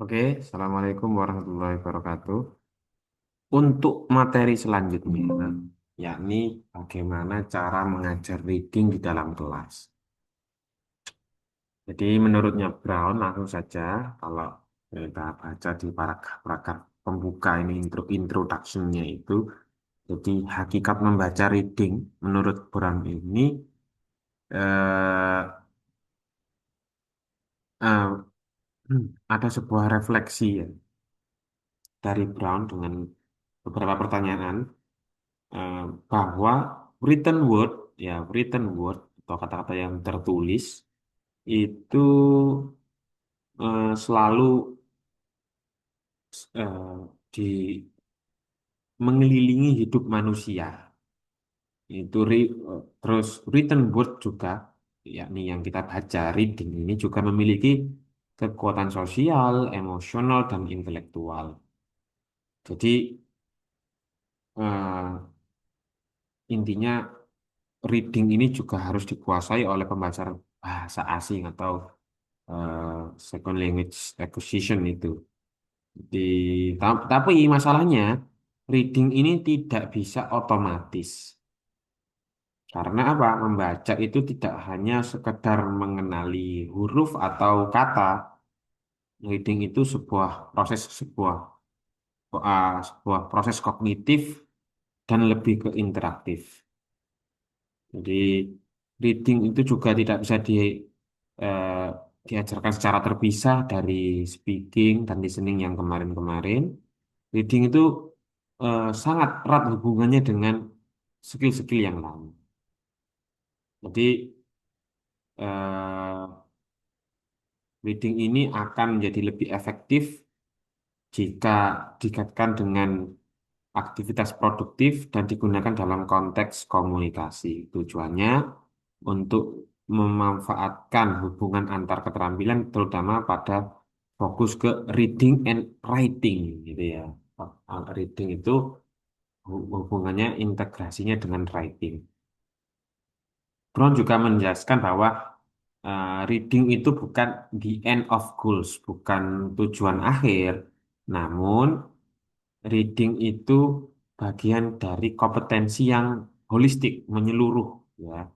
Oke, Assalamualaikum warahmatullahi wabarakatuh. Untuk materi selanjutnya, yakni bagaimana cara mengajar reading di dalam kelas. Jadi menurutnya Brown, langsung saja kalau kita baca di paragraf pembuka ini introduction-nya itu, jadi hakikat membaca reading menurut Brown ini eh, eh, ada sebuah refleksi ya dari Brown dengan beberapa pertanyaan eh, bahwa written word written word atau kata-kata yang tertulis itu selalu di mengelilingi hidup manusia itu terus written word juga yakni yang kita baca reading ini juga memiliki kekuatan sosial, emosional dan intelektual. Jadi eh, intinya reading ini juga harus dikuasai oleh pembaca bahasa asing atau eh, second language acquisition itu. Di, tapi masalahnya reading ini tidak bisa otomatis. Karena apa? Membaca itu tidak hanya sekedar mengenali huruf atau kata. Reading itu sebuah proses kognitif dan lebih ke interaktif. Jadi reading itu juga tidak bisa eh, diajarkan secara terpisah dari speaking dan listening yang kemarin-kemarin. Reading itu sangat erat hubungannya dengan skill-skill yang lain. Jadi eh, reading ini akan menjadi lebih efektif jika dikaitkan dengan aktivitas produktif dan digunakan dalam konteks komunikasi. Tujuannya untuk memanfaatkan hubungan antar keterampilan terutama pada fokus ke reading and writing gitu ya. Reading itu hubungannya integrasinya dengan writing. Brown juga menjelaskan bahwa reading itu bukan the end of goals, bukan tujuan akhir, namun reading itu bagian dari kompetensi yang holistik, menyeluruh, ya,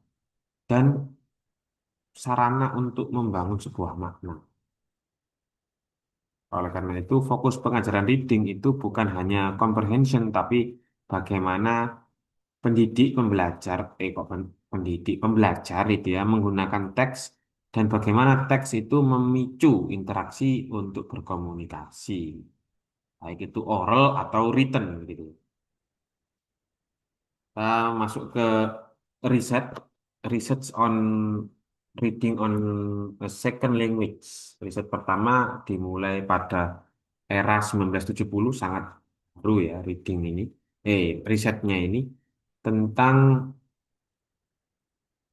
dan sarana untuk membangun sebuah makna. Oleh karena itu, fokus pengajaran reading itu bukan hanya comprehension, tapi bagaimana pendidik pembelajar, pendidik pembelajar itu ya menggunakan teks dan bagaimana teks itu memicu interaksi untuk berkomunikasi, baik itu oral atau written gitu. Kita masuk ke riset, research on reading on a second language. Riset pertama dimulai pada era 1970, sangat baru ya reading ini. Risetnya ini tentang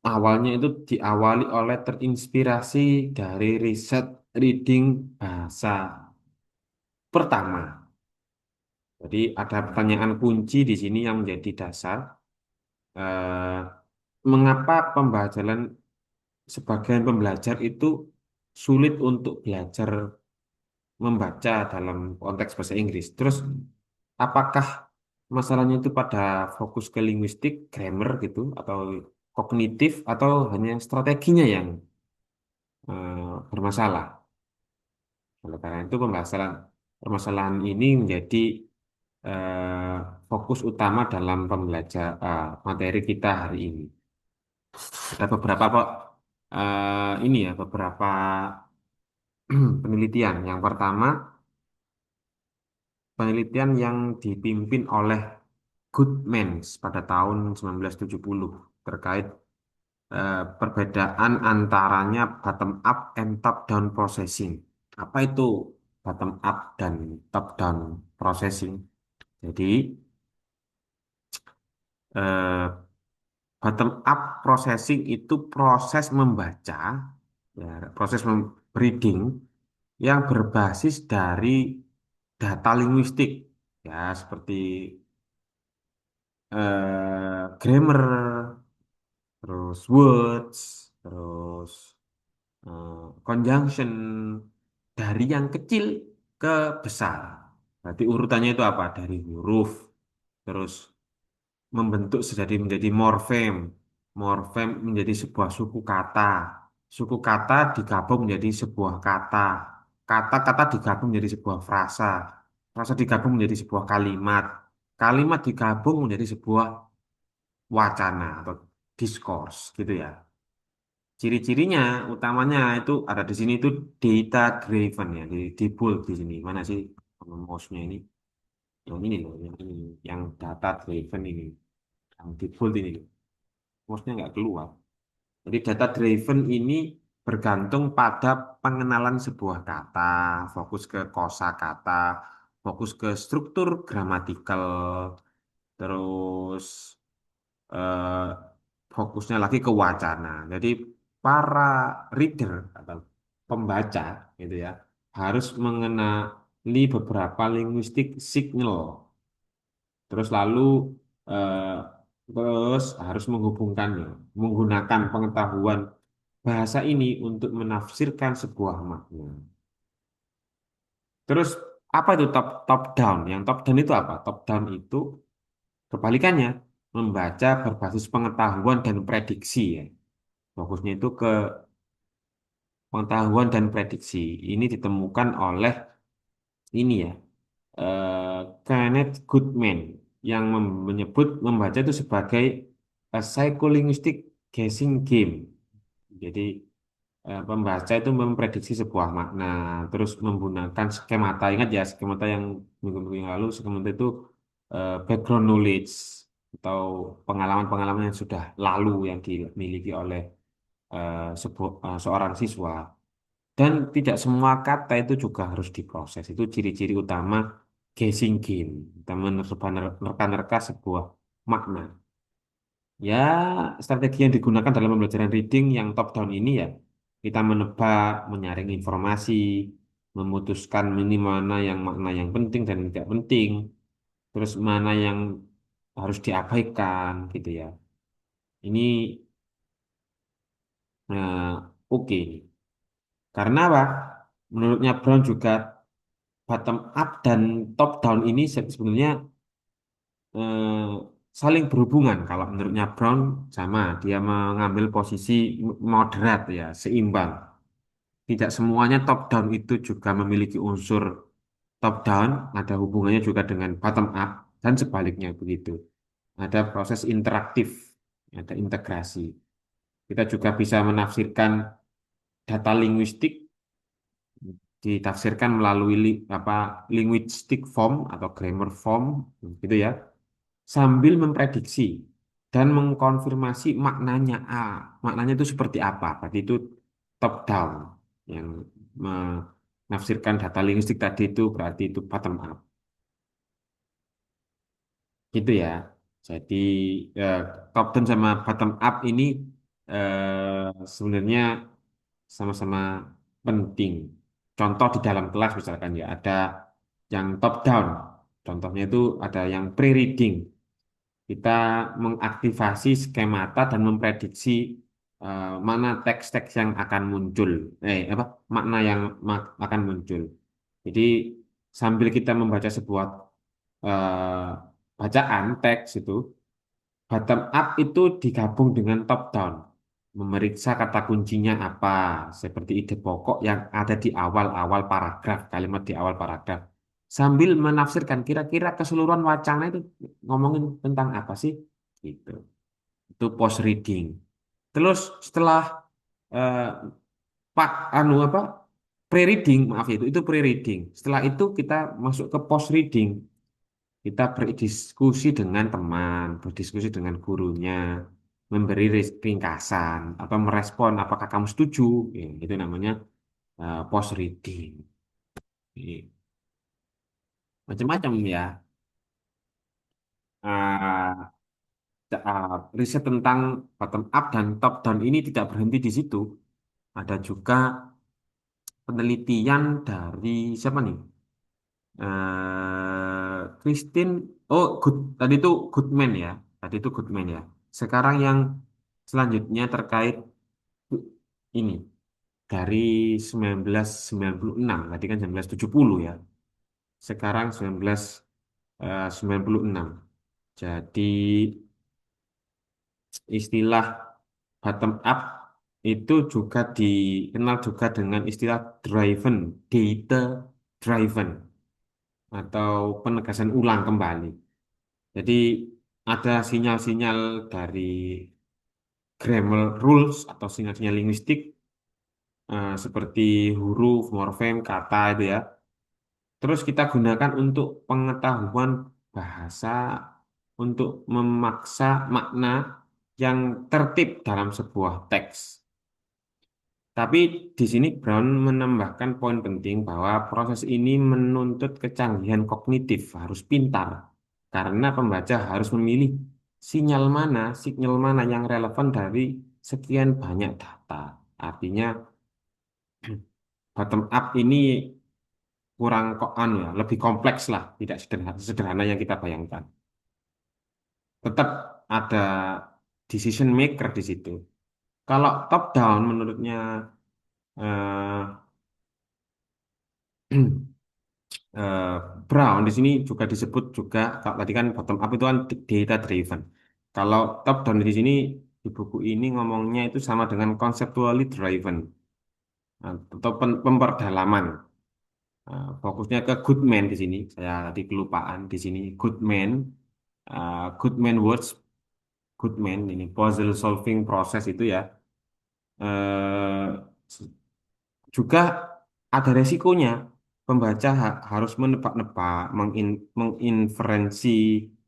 awalnya itu diawali oleh terinspirasi dari riset reading bahasa pertama. Jadi ada pertanyaan kunci di sini yang menjadi dasar. Eh, Mengapa pembelajaran sebagian pembelajar itu sulit untuk belajar membaca dalam konteks bahasa Inggris? Terus apakah masalahnya itu pada fokus ke linguistik, grammar gitu, atau kognitif, atau hanya strateginya yang bermasalah? Oleh karena itu permasalahan ini menjadi fokus utama dalam materi kita hari ini. Ada beberapa kok ini ya beberapa penelitian. Yang pertama, penelitian yang dipimpin oleh Goodmans pada tahun 1970 terkait perbedaan antaranya bottom up and top down processing. Apa itu bottom up dan top down processing? Jadi eh, bottom up processing itu proses membaca, ya, reading yang berbasis dari data linguistik, ya seperti grammar, terus words, terus conjunction dari yang kecil. ke besar. Berarti urutannya itu apa? Dari huruf, terus membentuk jadi menjadi morfem. Morfem menjadi sebuah suku kata. Suku kata digabung menjadi sebuah kata. Kata-kata digabung menjadi sebuah frasa. Frasa digabung menjadi sebuah kalimat. Kalimat digabung menjadi sebuah wacana atau diskurs gitu ya. Ciri-cirinya utamanya itu ada di sini itu data driven ya, di bold di sini. Mana sih mouse-nya ini? Yang ini loh, yang ini, yang data driven ini, yang di bold ini. Mouse-nya nggak keluar. Jadi data driven ini bergantung pada pengenalan sebuah kata, fokus ke kosakata, fokus ke struktur gramatikal, terus eh, fokusnya lagi ke wacana. Jadi para reader atau pembaca gitu ya harus mengenali beberapa linguistik signal. Terus lalu eh, terus harus menghubungkannya, menggunakan pengetahuan bahasa ini untuk menafsirkan sebuah makna. Terus apa itu top down? Yang top down itu apa? Top down itu kebalikannya, membaca berbasis pengetahuan dan prediksi ya. Fokusnya itu ke pengetahuan dan prediksi. Ini ditemukan oleh ini ya, Kenneth Goodman yang menyebut membaca itu sebagai a psycholinguistic guessing game. Jadi pembaca itu memprediksi sebuah makna, terus menggunakan skemata. Ingat ya, skemata yang minggu-minggu yang lalu, skemata itu background knowledge atau pengalaman-pengalaman yang sudah lalu yang dimiliki oleh seorang siswa. Dan tidak semua kata itu juga harus diproses. Itu ciri-ciri utama guessing game. Kita menerka-nerka sebuah makna. Ya, strategi yang digunakan dalam pembelajaran reading yang top down ini ya, kita menebak, menyaring informasi, memutuskan ini mana yang makna yang penting dan tidak penting, terus mana yang harus diabaikan gitu ya. Ini oke. Karena apa? Menurutnya Brown juga bottom up dan top down ini sebenarnya eh, saling berhubungan. Kalau menurutnya Brown sama, dia mengambil posisi moderat ya, seimbang. Tidak semuanya top down itu juga memiliki unsur top down, ada hubungannya juga dengan bottom up dan sebaliknya begitu. Ada proses interaktif, ada integrasi. Kita juga bisa menafsirkan data linguistik ditafsirkan melalui linguistic form atau grammar form gitu ya, sambil memprediksi dan mengkonfirmasi maknanya maknanya itu seperti apa. Berarti itu top down yang menafsirkan data linguistik tadi itu berarti itu bottom up gitu ya. Jadi eh, top down sama bottom up ini sebenarnya sama-sama penting. Contoh di dalam kelas misalkan ya ada yang top down. Contohnya itu ada yang pre-reading. Kita mengaktifasi skemata dan memprediksi mana teks-teks yang akan muncul. Apa makna yang akan muncul. Jadi sambil kita membaca sebuah eh, bacaan teks itu, bottom up itu digabung dengan top down. Memeriksa kata kuncinya apa, seperti ide pokok yang ada di awal-awal paragraf, kalimat di awal paragraf. Sambil menafsirkan kira-kira keseluruhan wacana itu ngomongin tentang apa sih? Gitu. Itu post reading. Terus setelah eh, pak anu apa? Pre-reading, maaf itu pre-reading. Setelah itu kita masuk ke post reading. Kita berdiskusi dengan teman, berdiskusi dengan gurunya, memberi ringkasan atau merespon apakah kamu setuju. Ya, itu namanya post reading. Jadi, macam-macam ya. Ah, Riset tentang bottom up dan top down ini tidak berhenti di situ. Ada juga penelitian dari siapa nih? Christine, tadi itu Goodman ya. Tadi itu Goodman ya. Sekarang yang selanjutnya terkait ini dari 1996, tadi kan 1970 ya. sekarang 1996. Jadi istilah bottom up itu juga dikenal juga dengan istilah driven, data driven atau penegasan ulang kembali. Jadi ada sinyal-sinyal dari grammar rules atau sinyal-sinyal linguistik seperti huruf, morfem, kata itu ya. Terus kita gunakan untuk pengetahuan bahasa untuk memaksa makna yang tertib dalam sebuah teks. Tapi di sini Brown menambahkan poin penting bahwa proses ini menuntut kecanggihan kognitif, harus pintar, karena pembaca harus memilih sinyal mana yang relevan dari sekian banyak data. Artinya bottom up ini kurang kok anu ya, lebih kompleks lah, tidak sederhana, sederhana yang kita bayangkan. Tetap ada decision maker di situ. Kalau top down menurutnya eh, eh, Brown di sini juga disebut juga kalau tadi kan bottom up itu kan data driven. Kalau top down di sini di buku ini ngomongnya itu sama dengan conceptually driven atau pemperdalaman. Fokusnya ke Goodman di sini. Saya tadi kelupaan di sini Goodman, Goodman words, Goodman ini puzzle solving proses itu ya. eh, Juga ada resikonya. Pembaca harus menebak-nebak, menginferensi,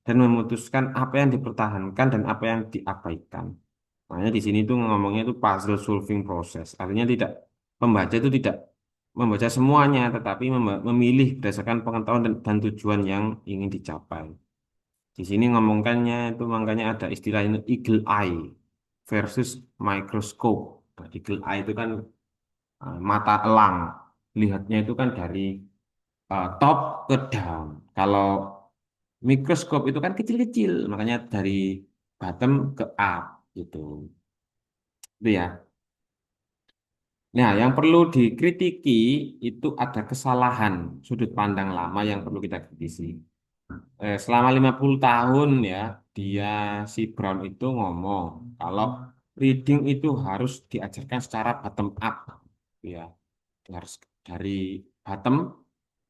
dan memutuskan apa yang dipertahankan dan apa yang diabaikan. Makanya di sini tuh ngomongnya itu puzzle solving process. Artinya tidak pembaca itu tidak membaca semuanya, tetapi memilih berdasarkan pengetahuan dan tujuan yang ingin dicapai. Di sini ngomongkannya itu makanya ada istilah ini eagle eye versus microscope. Nah, eagle eye itu kan mata elang. Lihatnya itu kan dari top ke down. Kalau mikroskop itu kan kecil-kecil, makanya dari bottom ke up gitu. Itu ya. Nah, yang perlu dikritiki itu ada kesalahan sudut pandang lama yang perlu kita kritisi. Selama 50 tahun ya, dia si Brown itu ngomong kalau reading itu harus diajarkan secara bottom up. Ya, harus dari bottom,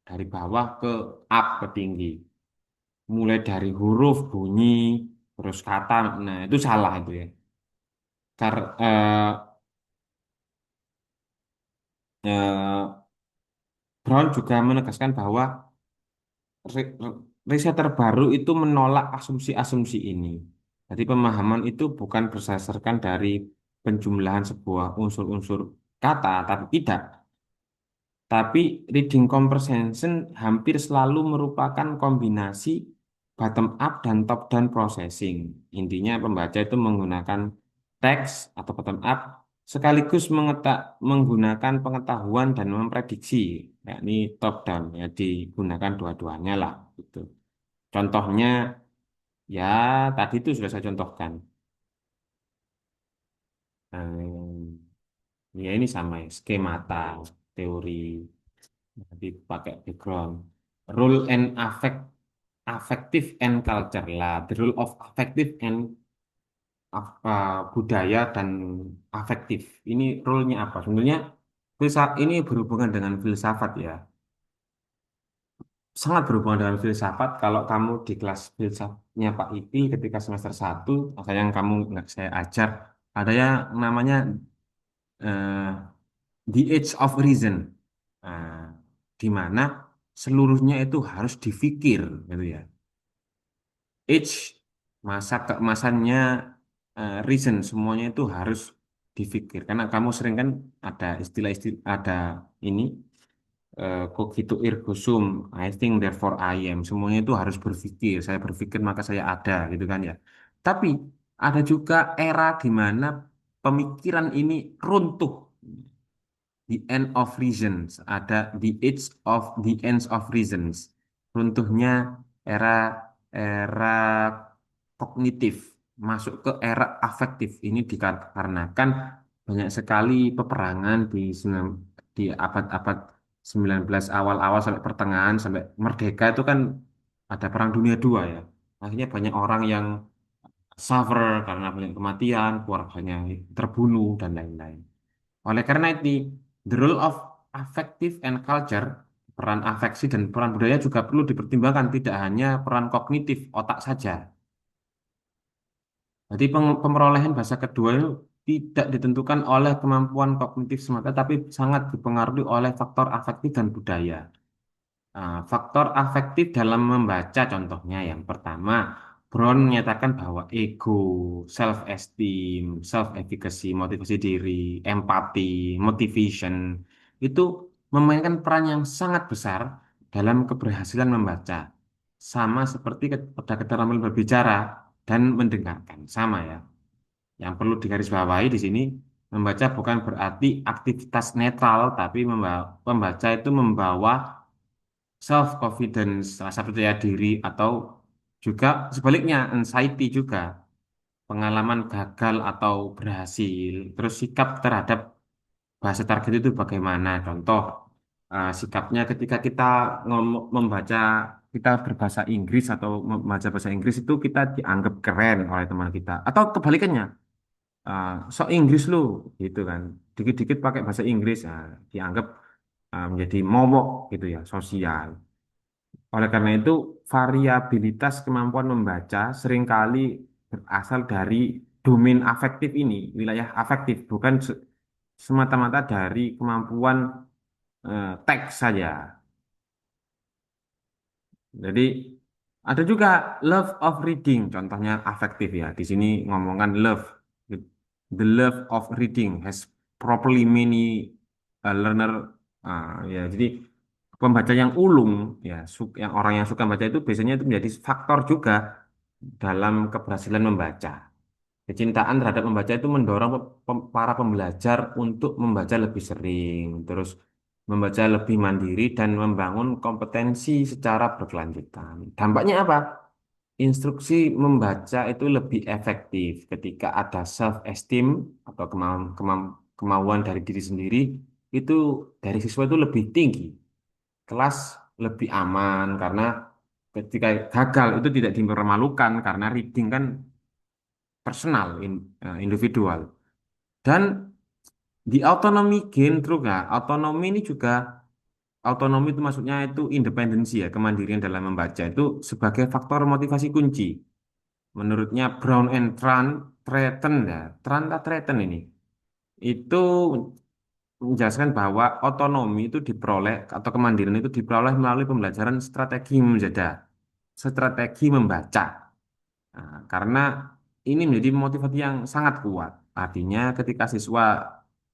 dari bawah ke up ke tinggi. Mulai dari huruf, bunyi, terus kata. Nah, itu salah itu ya. Kar, Brown juga menegaskan bahwa ri- riset terbaru itu menolak asumsi-asumsi ini. Jadi pemahaman itu bukan berdasarkan dari penjumlahan sebuah unsur-unsur kata, tapi tidak. Tapi reading comprehension hampir selalu merupakan kombinasi bottom up dan top down processing. Intinya pembaca itu menggunakan teks atau bottom up sekaligus menggunakan pengetahuan dan memprediksi, yakni top down, ya digunakan dua-duanya lah gitu. Contohnya ya tadi itu sudah saya contohkan. Ya ini sama ya, skemata, teori. Nanti pakai background. Rule and affective and culture lah. The rule of affective and budaya dan afektif. Ini rule-nya apa? Sebenarnya filsafat ini berhubungan dengan filsafat ya. Sangat berhubungan dengan filsafat. Kalau kamu di kelas filsafatnya Pak Ipi ketika semester 1, saya yang kamu nggak saya ajar, ada yang namanya eh, The Age of Reason. Nah, di mana seluruhnya itu harus difikir gitu ya. Age masa keemasannya reason semuanya itu harus difikir karena kamu sering kan ada istilah-istilah ada ini cogito ergo sum, I think therefore I am. Semuanya itu harus berpikir. Saya berpikir maka saya ada gitu kan ya. Tapi ada juga era di mana pemikiran ini runtuh. The End of Reasons, ada The Ends of Reasons. Runtuhnya era kognitif masuk ke era afektif. Ini dikarenakan banyak sekali peperangan di abad-abad 19 awal-awal sampai pertengahan sampai merdeka itu kan ada Perang Dunia II ya. Akhirnya banyak orang yang suffer karena banyak kematian, keluarganya terbunuh dan lain-lain. Oleh karena itu, the role of affective and culture, peran afeksi dan peran budaya juga perlu dipertimbangkan, tidak hanya peran kognitif otak saja. Jadi pemerolehan bahasa kedua itu tidak ditentukan oleh kemampuan kognitif semata, tapi sangat dipengaruhi oleh faktor afektif dan budaya. Faktor afektif dalam membaca contohnya yang pertama, Brown menyatakan bahwa ego, self-esteem, self-efficacy, motivasi diri, empati, motivation itu memainkan peran yang sangat besar dalam keberhasilan membaca. Sama seperti pada keterampilan berbicara dan mendengarkan, sama ya. Yang perlu digarisbawahi di sini, membaca bukan berarti aktivitas netral, tapi membaca itu membawa self confidence, rasa percaya diri atau juga sebaliknya anxiety juga, pengalaman gagal atau berhasil, terus sikap terhadap bahasa target itu bagaimana? Contoh, sikapnya ketika kita membaca kita berbahasa Inggris atau membaca bahasa Inggris itu kita dianggap keren oleh teman kita atau kebalikannya, sok Inggris lu gitu kan, dikit-dikit pakai bahasa Inggris, dianggap menjadi momok gitu ya, sosial. Oleh karena itu, variabilitas kemampuan membaca seringkali berasal dari domain afektif ini, wilayah afektif, bukan semata-mata dari kemampuan teks saja. Jadi, ada juga love of reading, contohnya afektif ya. Di sini ngomongkan love. The love of reading has probably many learner. Ya, jadi pembaca yang ulung, ya, yang orang yang suka baca itu biasanya itu menjadi faktor juga dalam keberhasilan membaca. Kecintaan terhadap membaca itu mendorong para pembelajar untuk membaca lebih sering, terus membaca lebih mandiri dan membangun kompetensi secara berkelanjutan. Dampaknya apa? Instruksi membaca itu lebih efektif ketika ada self-esteem atau kemauan dari diri sendiri itu dari siswa itu lebih tinggi, kelas lebih aman karena ketika gagal itu tidak dipermalukan karena reading kan personal, individual. Dan di autonomi gain true nggak? Autonomi ini juga autonomi itu maksudnya itu independensi ya, kemandirian dalam membaca itu sebagai faktor motivasi kunci. Menurutnya Brown and Treten ya, Treten ini itu menjelaskan bahwa otonomi itu diperoleh atau kemandirian itu diperoleh melalui pembelajaran strategi menjada, strategi membaca. Karena ini menjadi motivasi yang sangat kuat. Artinya ketika siswa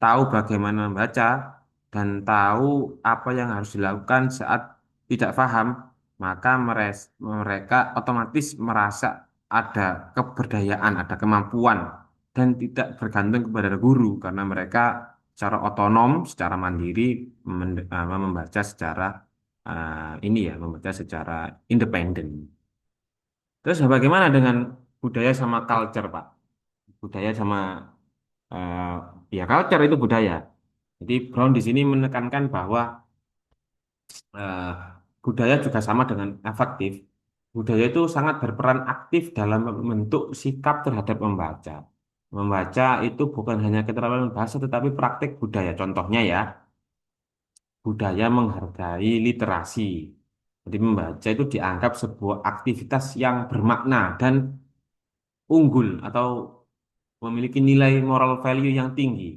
tahu bagaimana membaca dan tahu apa yang harus dilakukan saat tidak paham, maka mereka otomatis merasa ada keberdayaan, ada kemampuan dan tidak bergantung kepada guru karena mereka secara otonom, secara mandiri membaca secara ini ya, membaca secara independen. Terus bagaimana dengan budaya sama culture, Pak? Budaya sama eh, ya culture itu budaya. Jadi Brown di sini menekankan bahwa eh, budaya juga sama dengan afektif. Budaya itu sangat berperan aktif dalam membentuk sikap terhadap membaca. Membaca itu bukan hanya keterampilan bahasa tetapi praktik budaya. Contohnya ya, budaya menghargai literasi. Jadi membaca itu dianggap sebuah aktivitas yang bermakna dan unggul atau memiliki nilai moral value yang tinggi.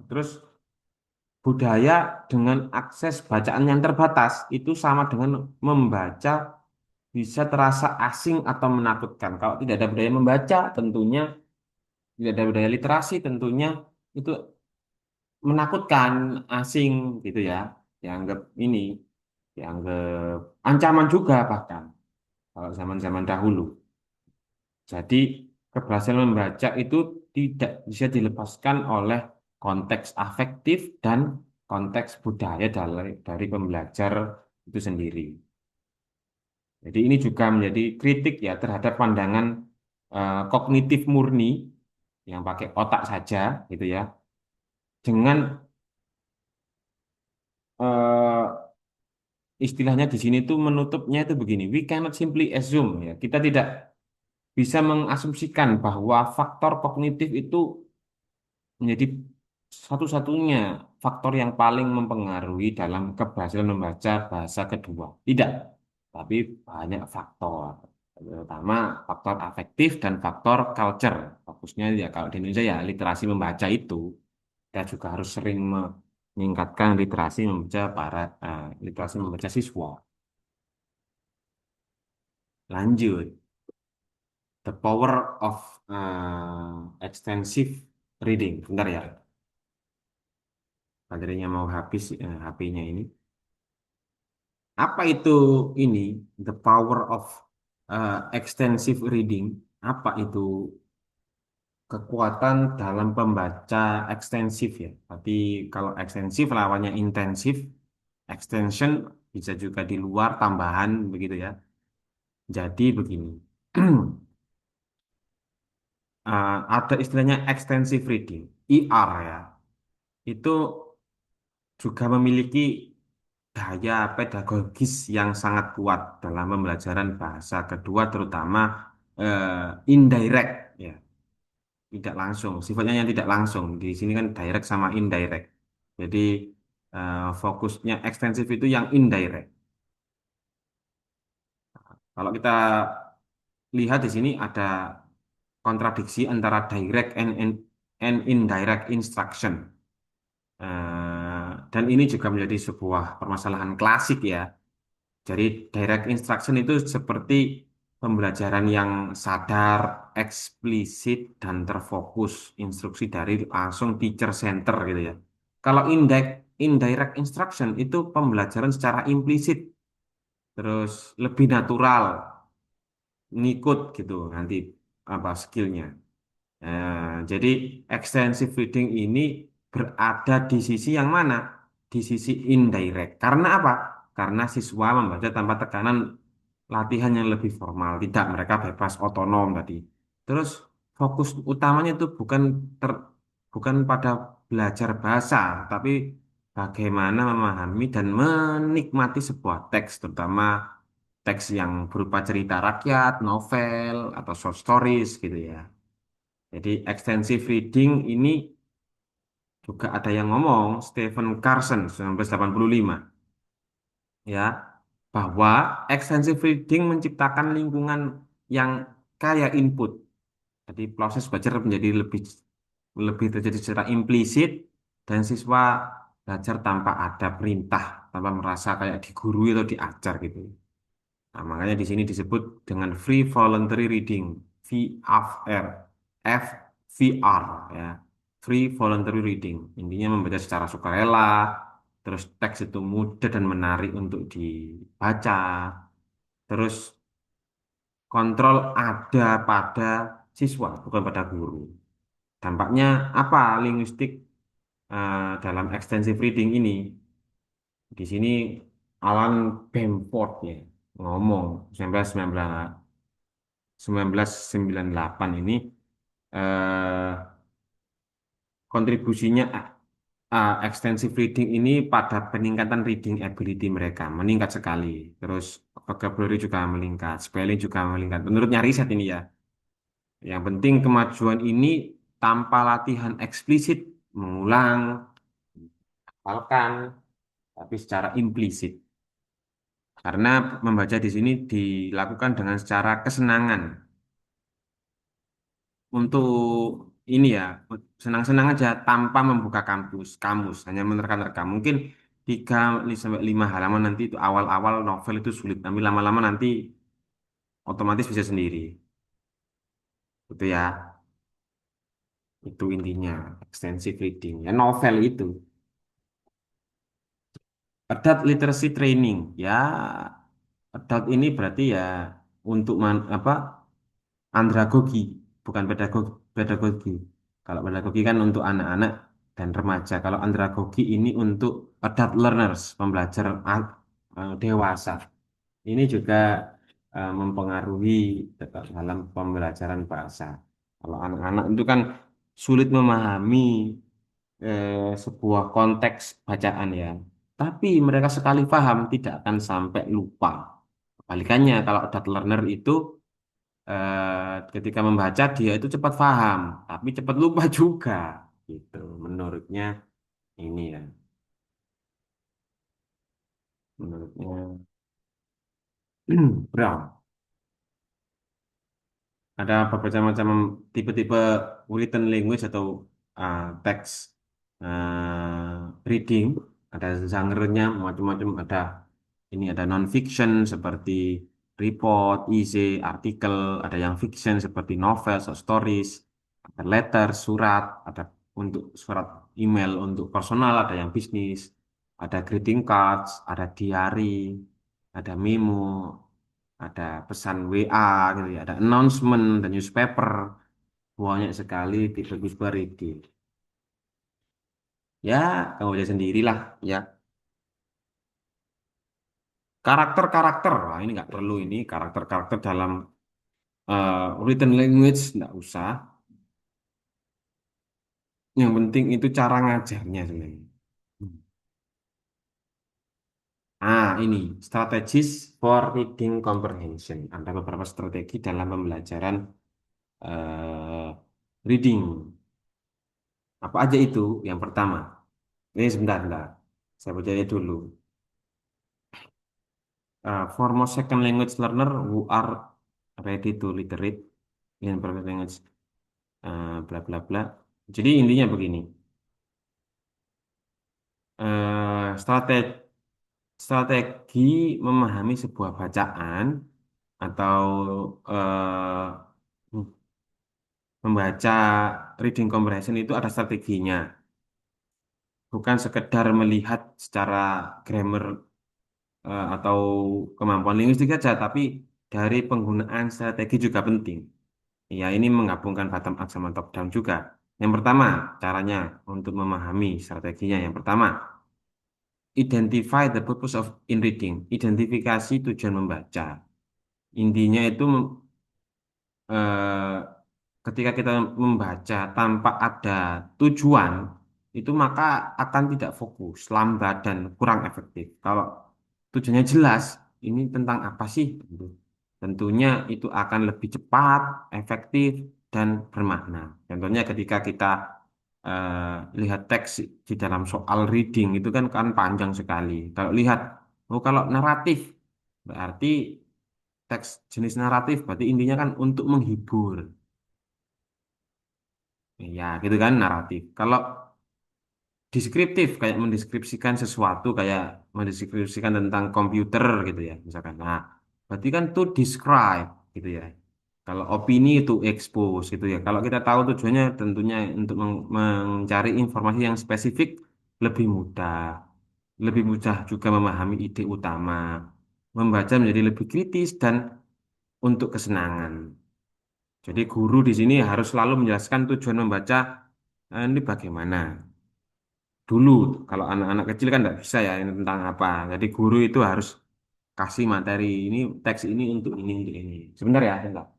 Terus budaya dengan akses bacaan yang terbatas itu sama dengan membaca bisa terasa asing atau menakutkan. Kalau tidak ada budaya membaca, tentunya tidak ada budaya literasi, tentunya itu menakutkan, asing gitu ya. Dianggap ini, dianggap ancaman juga bahkan kalau zaman-zaman dahulu. Jadi keberhasilan membaca itu tidak bisa dilepaskan oleh konteks afektif dan konteks budaya dari pembelajar itu sendiri. Jadi ini juga menjadi kritik ya terhadap pandangan kognitif murni yang pakai otak saja gitu ya. Dengan eh, istilahnya di sini tuh menutupnya itu begini, we cannot simply assume ya. Kita tidak bisa mengasumsikan bahwa faktor kognitif itu menjadi satu-satunya faktor yang paling mempengaruhi dalam keberhasilan membaca bahasa kedua. Tidak, tapi banyak faktor, terutama faktor afektif dan faktor culture. Fokusnya ya kalau di Indonesia ya literasi membaca itu, kita juga harus sering meningkatkan literasi membaca literasi membaca siswa. Lanjut, the power of extensive reading. Bentar ya, baterainya mau habis HP-nya ini. Apa itu ini? The power of extensive reading. Apa itu kekuatan dalam pembaca ekstensif ya? Tapi kalau ekstensif lawannya intensif, extension bisa juga di luar tambahan begitu ya. Jadi begini, ada istilahnya extensive reading, ER ya. Itu juga memiliki daya pedagogis yang sangat kuat dalam pembelajaran bahasa kedua, terutama indirect, ya, tidak langsung. Sifatnya yang tidak langsung. Di sini kan direct sama indirect. Jadi fokusnya ekstensif itu yang indirect. Kalau kita lihat di sini ada kontradiksi antara direct and indirect instruction. Dan ini juga menjadi sebuah permasalahan klasik ya. Jadi direct instruction itu seperti pembelajaran yang sadar, eksplisit, dan terfokus. Instruksi dari langsung teacher center gitu ya. Kalau indirect instruction itu pembelajaran secara implisit, terus lebih natural, ngikut gitu nanti apa skillnya. Jadi extensive reading ini berada di sisi yang mana? Di sisi indirect. Karena apa? Karena siswa membaca tanpa tekanan latihan yang lebih formal. Tidak, mereka bebas otonom tadi. Terus fokus utamanya itu bukan pada belajar bahasa, tapi bagaimana memahami dan menikmati sebuah teks, terutama teks yang berupa cerita rakyat, novel, atau short stories gitu ya. Jadi extensive reading ini juga ada yang ngomong, Stephen Carson 1985 ya, bahwa extensive reading menciptakan lingkungan yang kaya input. Jadi proses belajar menjadi lebih lebih terjadi secara implisit dan siswa belajar tanpa ada perintah, tanpa merasa kayak digurui atau diajar gitu. Nah, makanya di sini disebut dengan free voluntary reading, VFR, FVR ya, free voluntary reading. Intinya membaca secara sukarela, terus teks itu mudah dan menarik untuk dibaca, terus kontrol ada pada siswa, bukan pada guru. Dampaknya apa linguistik dalam extensive reading ini? Di sini Alan Bamford ya ngomong 1998 ini eh, kontribusinya extensive reading ini pada peningkatan reading ability mereka meningkat sekali. Terus vocabulary juga meningkat, spelling juga meningkat. Menurutnya riset ini ya. Yang penting kemajuan ini tanpa latihan eksplisit mengulang, hafalkan, tapi secara implisit. Karena membaca di sini dilakukan dengan secara kesenangan. Untuk ini ya senang-senang aja tanpa membuka kamus hanya menerka-nerka mungkin 3 sampai 5 halaman nanti itu awal-awal novel itu sulit tapi lama-lama nanti otomatis bisa sendiri itu ya, itu intinya extensive reading ya novel itu. Adult literacy training ya, adult ini berarti ya untuk apa andragogi, bukan pedagogi. Kalau pedagogi kan untuk anak-anak dan remaja. Kalau andragogi ini untuk adult learners, pembelajar dewasa. Ini juga mempengaruhi dalam pembelajaran bahasa. Kalau anak-anak itu kan sulit memahami sebuah konteks bacaan ya. Tapi mereka sekali paham tidak akan sampai lupa. Kebalikannya, kalau adult learner itu ketika membaca dia itu cepat paham, tapi cepat lupa juga. Gitu. Menurutnya ini ya, menurutnya Brown. Ada beberapa macam tipe-tipe written language atau teks reading. Ada genre-nya macam-macam. Ada ini ada non-fiction seperti report, essay, artikel. Ada yang fiction seperti novel, short stories, ada letter, surat, ada untuk surat email untuk personal, ada yang bisnis, ada greeting cards, ada diary, ada memo, ada pesan WA gitu ya, ada announcement dan newspaper, banyak sekali tipe-tipe reading. Ya, kamu baca sendirilah ya. Karakter-karakter, nah, ini nggak perlu ini karakter-karakter dalam written language nggak usah. Yang penting itu cara ngajarnya sebenarnya. Hmm. Ini strategis for reading comprehension. Ada beberapa strategi dalam pembelajaran reading. Apa aja itu? Yang pertama, ini sebentar. Saya baca dulu. For most second language learner who are ready to literate in private language, bla bla bla. Jadi intinya begini, strategi memahami sebuah bacaan atau membaca reading comprehension itu ada strateginya, bukan sekedar melihat secara grammar atau kemampuan linguistik saja, tapi dari penggunaan strategi juga penting. Ya, ini menggabungkan bottom up sama top down juga. Yang pertama, caranya untuk memahami strateginya. Yang pertama, identify the purpose of in reading. Identifikasi tujuan membaca. Intinya itu eh, ketika kita membaca tanpa ada tujuan, itu maka akan tidak fokus, lambat dan kurang efektif. Kalau tujuannya jelas, ini tentang apa sih? Tentunya itu akan lebih cepat, efektif, dan bermakna. Contohnya ketika kita lihat teks di dalam soal reading itu kan panjang sekali. Kalau lihat, kalau naratif berarti teks jenis naratif berarti intinya kan untuk menghibur. Ya, gitu kan naratif. Kalau deskriptif kayak mendeskripsikan sesuatu kayak mendeskripsikan tentang komputer gitu ya misalkan. Nah, berarti kan to describe gitu ya. Kalau opini itu expose gitu ya. Kalau kita tahu tujuannya tentunya untuk mencari informasi yang spesifik lebih mudah. Lebih mudah juga memahami ide utama. Membaca menjadi lebih kritis dan untuk kesenangan. Jadi guru di sini harus selalu menjelaskan tujuan membaca ini bagaimana. Dulu, kalau anak-anak kecil kan nggak bisa ya ini tentang apa. Jadi guru itu harus kasih materi ini, teks ini untuk ini, untuk ini. Sebentar ya, sebentar.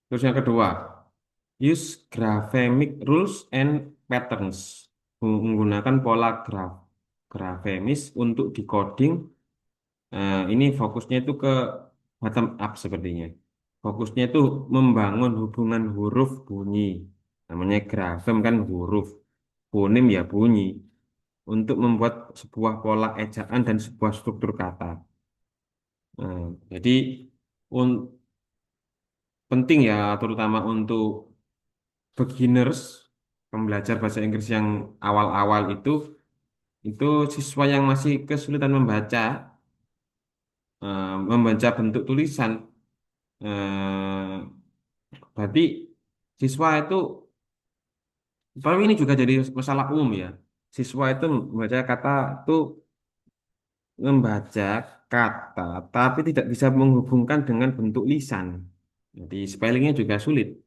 Terus yang kedua, use graphemic rules and patterns. Menggunakan pola grafemis untuk decoding. Ini fokusnya itu ke bottom up sepertinya. Fokusnya itu membangun hubungan huruf bunyi. Namanya grafem kan huruf. Fonem ya bunyi. Untuk membuat sebuah pola ejaan dan sebuah struktur kata. Jadi un- penting ya, terutama untuk beginners, pembelajar bahasa Inggris yang awal-awal itu siswa yang masih kesulitan membaca bentuk tulisan. eh, Berarti siswa itu, tapi ini juga jadi masalah umum ya. Siswa itu membaca kata itu membaca kata, tapi tidak bisa menghubungkan dengan bentuk lisan. Jadi spellingnya juga sulit.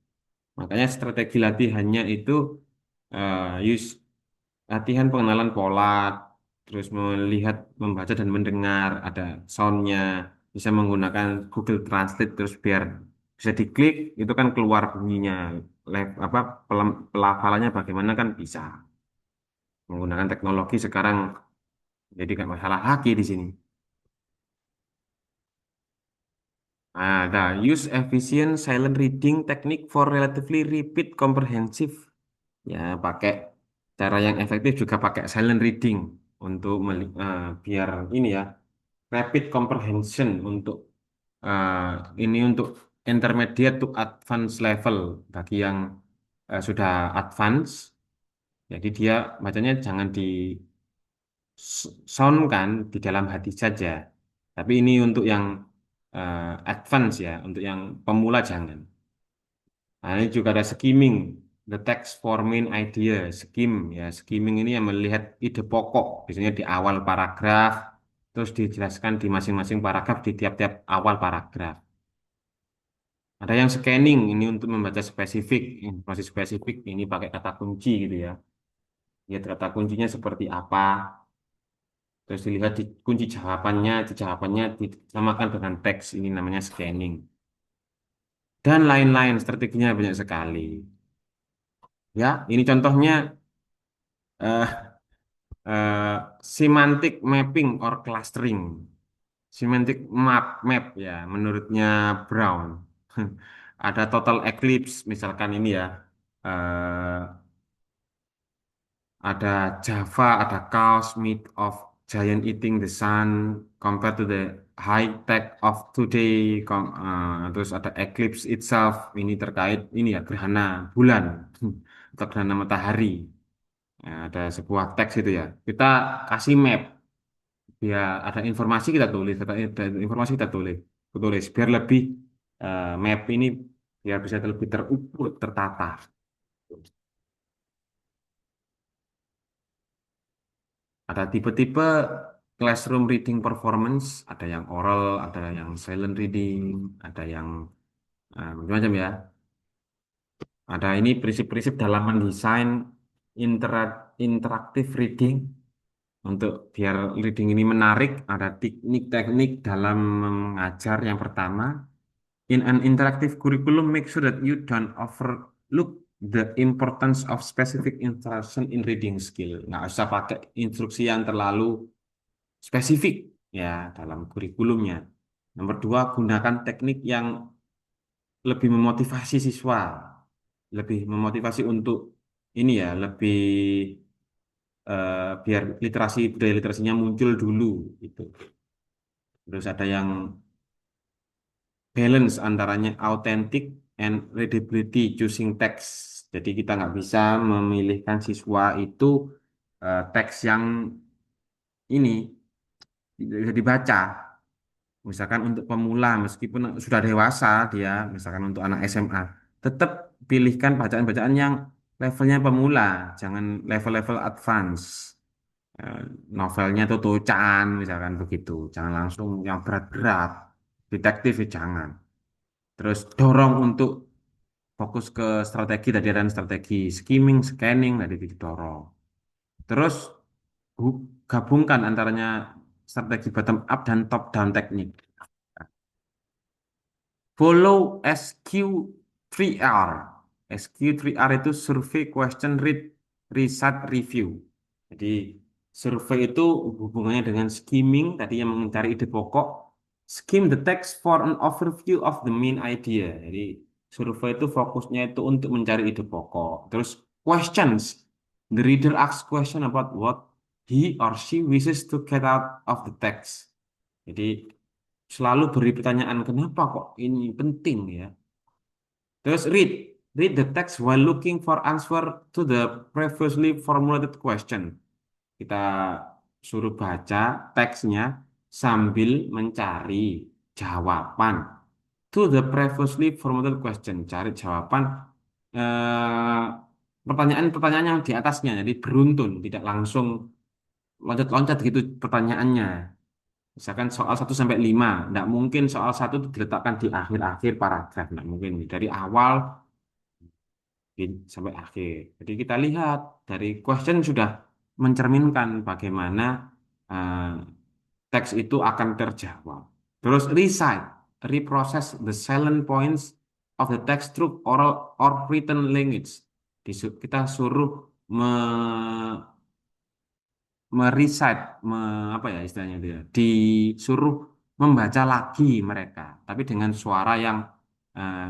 Makanya strategi latihannya itu use latihan pengenalan pola, terus melihat, membaca dan mendengar, ada soundnya, bisa menggunakan Google Translate terus biar Bisa diklik, itu kan keluar bunyinya, apa pelafalannya bagaimana kan bisa menggunakan teknologi sekarang, jadi nggak masalah lagi di sini. Ada use efficient silent reading technique for relatively repeat comprehensive. Ya, pakai cara yang efektif juga pakai silent reading untuk biar ini ya, rapid comprehension untuk eh, ini untuk intermediate to advanced level bagi yang sudah advance. Jadi dia bacanya jangan di sound kan di dalam hati saja. Tapi ini untuk yang advance ya, untuk yang pemula jangan. Nah, ini juga ada skimming, the text for main idea, skim ya. Skimming ini yang melihat ide pokok, biasanya di awal paragraf, terus dijelaskan di masing-masing paragraf di tiap-tiap awal paragraf. Ada yang scanning, ini untuk membaca spesifik, informasi spesifik, ini pakai kata kunci gitu ya. Lihat kata kuncinya seperti apa, terus dilihat di kunci jawabannya, di jawabannya disamakan dengan teks, ini namanya scanning. Dan lain-lain, strateginya banyak sekali. Ya, ini contohnya eh, semantic mapping or clustering. Semantic map ya, menurutnya Brown. Ada total eclipse, misalkan ini ya. eh, ada Java, ada chaos, myth of giant eating the sun, compared to the high tech of today. Terus ada eclipse itself, ini terkait ini ya gerhana bulan atau gerhana matahari. Ya, ada sebuah teks itu ya. Kita kasih map, biar ada informasi kita tulis, ada informasi kita tulis biar lebih map ini biar bisa lebih terukur, tertata. Ada tipe-tipe classroom reading performance, ada yang oral, ada yang silent reading, ada yang macam-macam ya. Ada ini prinsip-prinsip dalam mendesain interaktif reading untuk biar reading ini menarik. Ada teknik-teknik dalam mengajar yang pertama. In an interactive curriculum, make sure that you don't overlook the importance of specific instruction in reading skill. Nggak usah pakai instruksi yang terlalu spesifik ya dalam kurikulumnya. Nomor dua, gunakan teknik yang lebih memotivasi siswa, lebih memotivasi untuk ini ya, lebih biar budaya literasinya muncul dulu gitu. Terus ada yang balance antaranya authentic and readability choosing text. Jadi kita nggak bisa memilihkan siswa itu teks yang ini bisa dibaca. Misalkan untuk pemula, meskipun sudah dewasa dia, misalkan untuk anak SMA, tetap pilihkan bacaan-bacaan yang levelnya pemula, jangan level-level advance. Eh, Novelnya Toto Chan, misalkan begitu. Jangan langsung yang berat-berat, detektif ya jangan. Terus dorong untuk fokus ke strategi, tadi ada strategi skimming, scanning, tadi didorong. Terus gabungkan antaranya strategi bottom up dan top down teknik. Follow SQ3R. SQ3R itu survey, question, read, research, review. Jadi survei itu hubungannya dengan skimming, tadi yang mencari ide pokok. Skim the text for an overview of the main idea. Jadi survei itu fokusnya itu untuk mencari ide pokok. Terus questions. The reader asks question about what he or she wishes to get out of the text. Jadi selalu beri pertanyaan kenapa kok ini penting ya. Terus read the text while looking for answer to the previously formulated question. Kita suruh baca teksnya sambil mencari jawaban to the previously formulated question. Cari jawaban eh, pertanyaan-pertanyaan yang di atasnya. Jadi beruntun, tidak langsung loncat-loncat gitu pertanyaannya. Misalkan soal 1 sampai 5, tidak mungkin soal satu itu diletakkan di akhir-akhir paragraf, tidak mungkin. Dari awal sampai akhir. Jadi kita lihat dari question sudah mencerminkan bagaimana eh, teks itu akan terjawab. Terus recite, reprocess the silent points of the text through oral or written language. Kita suruh merecite, apa ya istilahnya itu ya, disuruh membaca lagi mereka, tapi dengan suara yang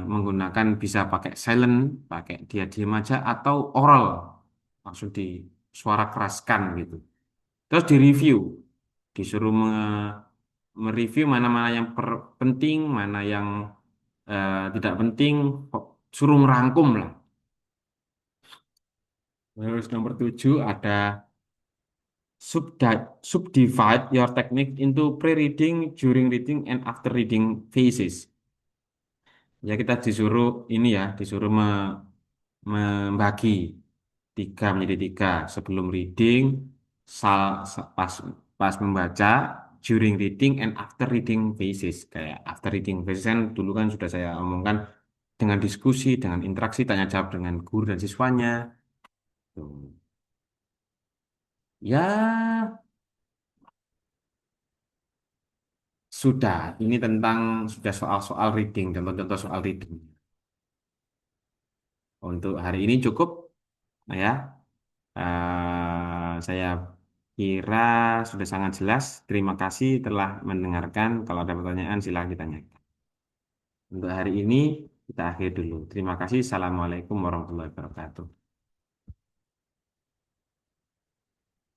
menggunakan bisa pakai silent, pakai dia diam aja atau oral, langsung di suara keraskan gitu. Terus direview, disuruh mereview mana-mana yang penting, mana yang tidak penting, suruh ngerangkum lah. Terus nomor 7 ada subdivide your technique into pre-reading, during reading, and after reading phases. Ya kita disuruh ini ya, disuruh membagi menjadi tiga sebelum reading, pas pas membaca, during reading, and after reading phases. Kayak after reading phases kan dulu kan sudah saya omongkan dengan diskusi, dengan interaksi tanya jawab dengan guru dan siswanya. Tuh. Ya, sudah, ini tentang sudah soal-soal reading, contoh-contoh soal reading. Untuk hari ini cukup, ya. Saya kira sudah sangat jelas. Terima kasih telah mendengarkan. Kalau ada pertanyaan, silahkan ditanyakan. Untuk hari ini kita akhiri dulu. Terima kasih. Assalamualaikum warahmatullahi wabarakatuh.